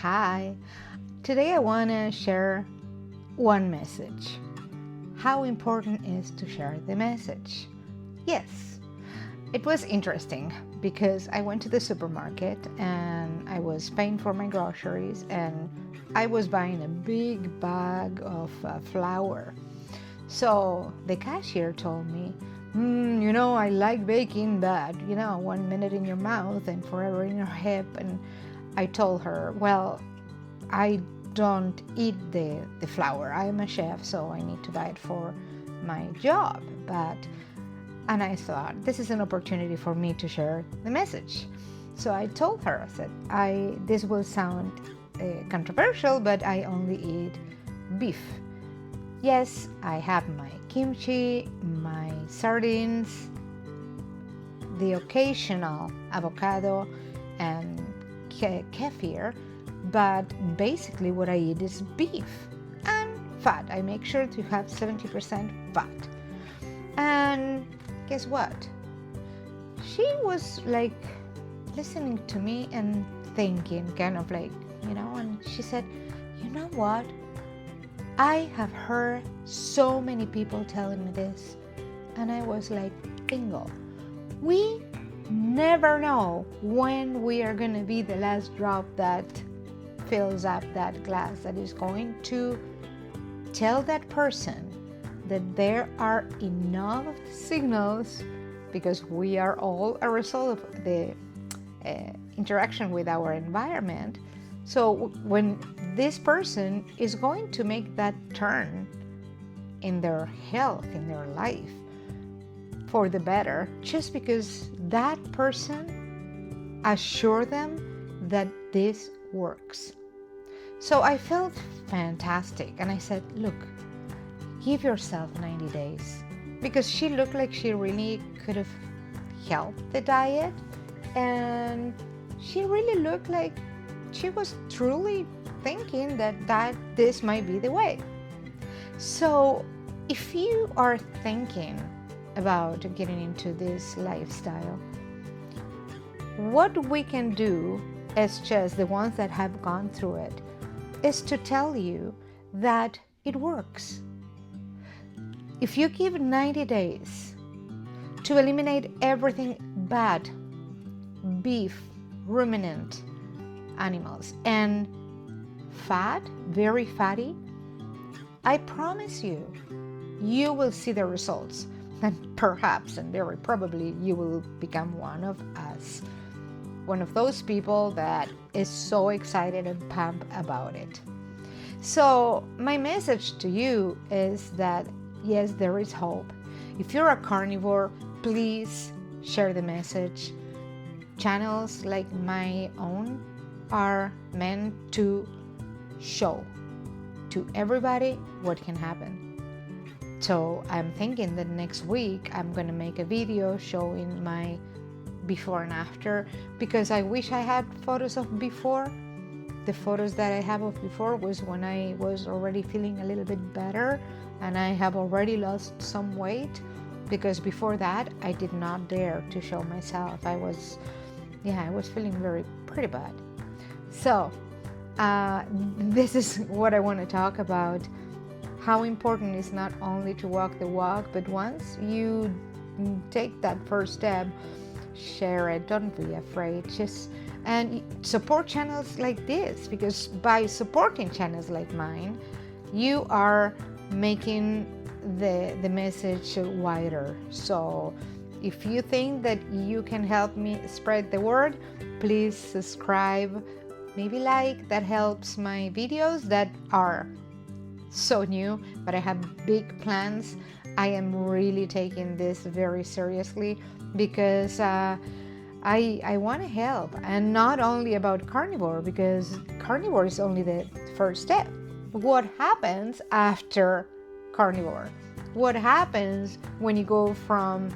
Hi, today I want to share one message. How important is to share the message? Yes, it was interesting because I went to the supermarket and I was paying for my groceries and I was buying a big bag of flour. So the cashier told me, I like baking, but 1 minute in your mouth and forever in your hip. And I told her, well, I don't eat the flour. I am a chef, so I need to buy it for my job. And I thought this is an opportunity for me to share the message. So I told her, I said, this will sound controversial, but I only eat beef. Yes, I have my kimchi, my sardines, the occasional avocado, and kefir, but basically what I eat is beef and fat. I make sure to have 70% fat. And guess what? She was like listening to me and thinking, kind of like, and she said, you know what? I have heard so many people telling me this, and I was like, bingo. We never know when we are going to be the last drop that fills up that glass that is going to tell that person that there are enough signals, because we are all a result of the interaction with our environment. So when this person is going to make that turn in their health, in their life, for the better, just because that person assured them that this works. So I felt fantastic, and I said, look, give yourself 90 days, because she looked like she really could have helped the diet, and she really looked like she was truly thinking that this might be the way. So if you are thinking about getting into this lifestyle, what we can do as just the ones that have gone through it is to tell you that it works. If you give 90 days to eliminate everything bad, beef, ruminant animals, and fat, very fatty, I promise you, you will see the results. And perhaps, and very probably, you will become one of us. One of those people that is so excited and pumped about it. So my message to you is that, yes, there is hope. If you're a carnivore, please share the message. Channels like my own are meant to show to everybody what can happen. So I'm thinking that next week I'm going to make a video showing my before and after, because I wish I had photos of before. The photos that I have of before was when I was already feeling a little bit better and I have already lost some weight, because before that I did not dare to show myself. I was feeling pretty bad. So this is what I want to talk about. How important is not only to walk the walk, but once you take that first step, share it. Don't be afraid. And support channels like this, because by supporting channels like mine, you are making the message wider. So if you think that you can help me spread the word, please subscribe, maybe like. That helps my videos that are so new, but I have big plans. I am really taking this very seriously, because I want to help, and not only about carnivore, because carnivore is only the first step. What happens after carnivore? What happens when you go from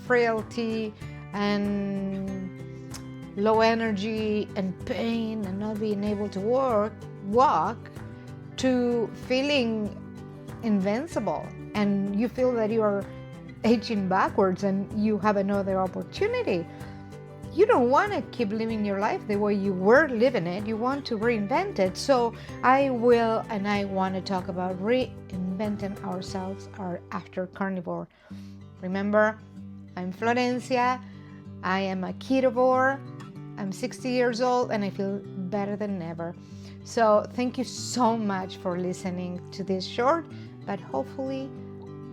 frailty and low energy and pain and not being able to walk to feeling invincible, and you feel that you are aging backwards and you have another opportunity? you don't want to keep living your life the way you were living it. You want to reinvent it. So I want to talk about reinventing ourselves after carnivore. Remember, I'm Florencia. I am a ketovore. I'm 60 years old and I feel better than ever. So thank you so much for listening to this short but hopefully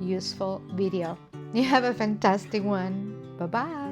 useful video. You have a fantastic one. Bye-bye.